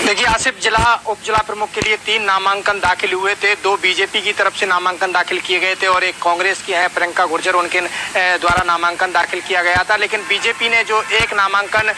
देखिए आसिफ, उप जिला प्रमुख के लिए 3 नामांकन दाखिल हुए थे। 2 बीजेपी की तरफ से नामांकन दाखिल किए गए थे और एक कांग्रेस की है प्रियंका गुर्जर, उनके द्वारा नामांकन दाखिल किया गया था। लेकिन बीजेपी ने जो एक नामांकन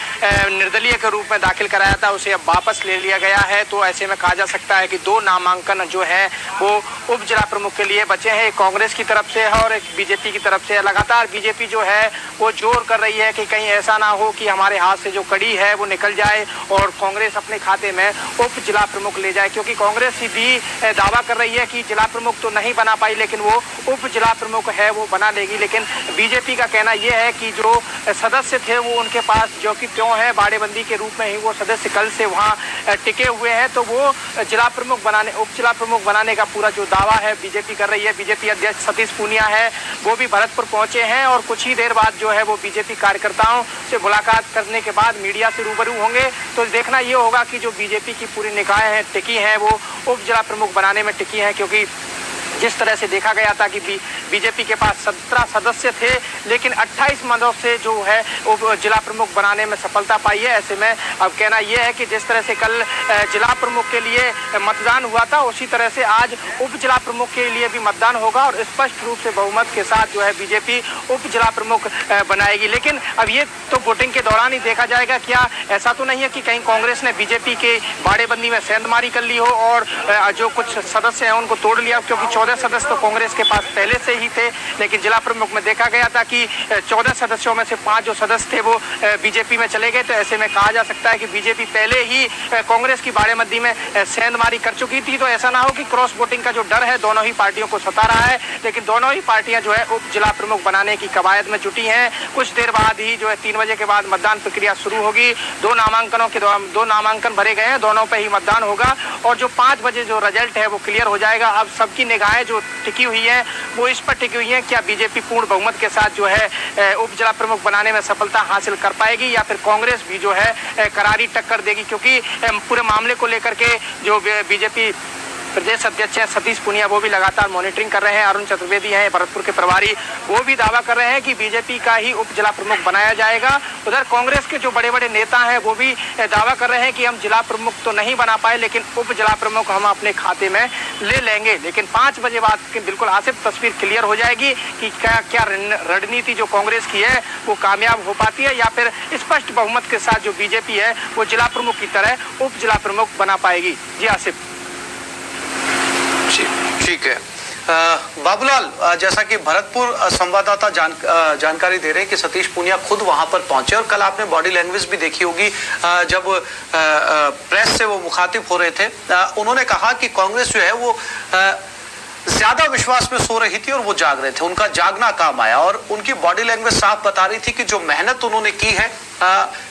निर्दलीय के रूप में दाखिल कराया था उसे अब वापस ले लिया गया है। तो ऐसे में कहा जा सकता है कि 2 नामांकन जो है वो उप जिला प्रमुख के लिए बचे हैं। एक कांग्रेस की तरफ से है और एक बीजेपी की तरफ से है। लगातार बीजेपी जो है वो जोर कर रही है कि कहीं ऐसा ना हो कि हमारे हाथ से जो कड़ी है वो निकल जाए और कांग्रेस अपने खाते में उप जिला प्रमुख ले जाए, क्योंकि कांग्रेस भी दावा कर रही है कि जिला प्रमुख तो नहीं बना पाई लेकिन वो उप जिला प्रमुख है वो बना लेगी। लेकिन बीजेपी का कहना यह है कि जो सदस्य थे वो उनके पास जो कि क्यों है बाड़ेबंदी के रूप में ही वो सदस्य कल से वहाँ टिके हुए हैं, तो वो उप जिला प्रमुख बनाने का पूरा जो दावा है बीजेपी कर रही है। बीजेपी अध्यक्ष सतीश पूनिया है वो भी भरतपुर पहुंचे हैं और कुछ ही देर बाद जो है वो बीजेपी कार्यकर्ताओं से मुलाकात करने के बाद मीडिया से रूबरू होंगे। तो देखना ये होगा कि जो बीजेपी की पूरी निकाय है टिकी है वो उप जिला प्रमुख बनाने में टिकी है, क्योंकि जिस तरह से देखा गया था कि बीजेपी के पास 17 सदस्य थे लेकिन 28 मदों से जो है उप जिला प्रमुख बनाने में सफलता पाई है। ऐसे में अब कहना यह है कि जिस तरह से कल जिला प्रमुख के लिए मतदान हुआ था उसी तरह से आज उप जिला प्रमुख के लिए भी मतदान होगा और स्पष्ट रूप से बहुमत के साथ जो है बीजेपी उप जिला प्रमुख बनाएगी। लेकिन अब ये तो वोटिंग के दौरान ही देखा जाएगा। क्या ऐसा तो नहीं है कि कहीं कांग्रेस ने बीजेपी के बाड़ेबंदी में सेंधमारी कर ली हो और जो कुछ सदस्य हैं उनको तोड़ लिया, क्योंकि 14 सदस्य तो कांग्रेस के पास पहले से ही थे। लेकिन जिला प्रमुख में देखा गया था कि 14 सदस्यों में से 5 जो सदस्य थे वो बीजेपी में चले गए। तो ऐसे में कहा जा सकता है कि बीजेपी पहले ही कांग्रेस की बाड़ेबंदी में सेंधमारी कर चुकी थी। तो ऐसा ना हो कि क्रॉस वोटिंग का जो डर है दोनों ही पार्टियों को सता रहा है। लेकिन दोनों ही पार्टियां जो है उप जिला प्रमुख बनाने की कवायद में जुटी हैं। कुछ देर बाद ही जो है 3 बजे के बाद मतदान प्रक्रिया शुरू होगी। 2 नामांकन भरे गए हैं, दोनों पे ही मतदान होगा और जो 5 बजे जो रिजल्ट है वो क्लियर हो जाएगा। अब सबकी निगाहें जो टिकी हुई है वो इस पर टिकी हुई है, क्या बीजेपी पूर्ण बहुमत के साथ जो है उप जिला प्रमुख बनाने में सफलता हासिल कर पाएगी या फिर कांग्रेस भी जो है करारी टक्कर देगी। क्योंकि पूरे मामले को लेकर के जो बीजेपी प्रदेश अध्यक्ष हैं सतीश पूनिया वो भी लगातार मॉनिटरिंग कर रहे हैं। अरुण चतुर्वेदी हैं भरतपुर के प्रभारी, वो भी दावा कर रहे हैं कि बीजेपी का ही उप जिला प्रमुख बनाया जाएगा। उधर कांग्रेस के जो बड़े बड़े नेता हैं वो भी दावा कर रहे हैं कि हम जिला प्रमुख तो नहीं बना पाए लेकिन उप जिला प्रमुख हम अपने खाते में ले लेंगे। लेकिन 5 बजे बाद बिल्कुल आसिफ तस्वीर क्लियर हो जाएगी कि क्या रणनीति जो कांग्रेस की है वो कामयाब हो पाती है या फिर स्पष्ट बहुमत के साथ जो बीजेपी है वो जिला प्रमुख की तरह उप जिला प्रमुख बना पाएगी। जी आसिफ। ठीक है बाबूलाल, जैसा कि भरतपुर संवाददाता जानकारी दे रहे हैं कि सतीश पूनिया खुद वहां पर पहुंचे और कल आपने बॉडी लैंग्वेज भी देखी होगी जब प्रेस से वो मुखातिब हो रहे थे। उन्होंने कहा कि कांग्रेस जो है वो ज्यादा विश्वास में सो रही थी और वो जाग रहे थे, उनका जागना काम आया और उनकी बॉडी लैंग्वेज साफ बता रही थी कि जो मेहनत उन्होंने की है,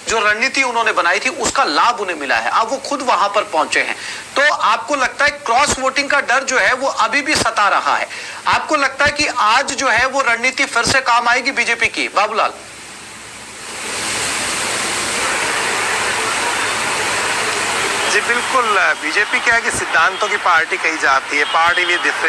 जो रणनीति उन्होंने बनाई थी उसका लाभ उन्हें मिला है। अब वो खुद वहां पर पहुंचे हैं। तो आपको लगता है क्रॉस वोटिंग का डर जो है वो अभी भी सता रहा है? आपको लगता है कि आज जो है वो रणनीति फिर से काम आएगी बीजेपी की? बाबूलाल जी बिल्कुल, बीजेपी क्या है कि सिद्धांतों की पार्टी कही जाती है, पार्टी विद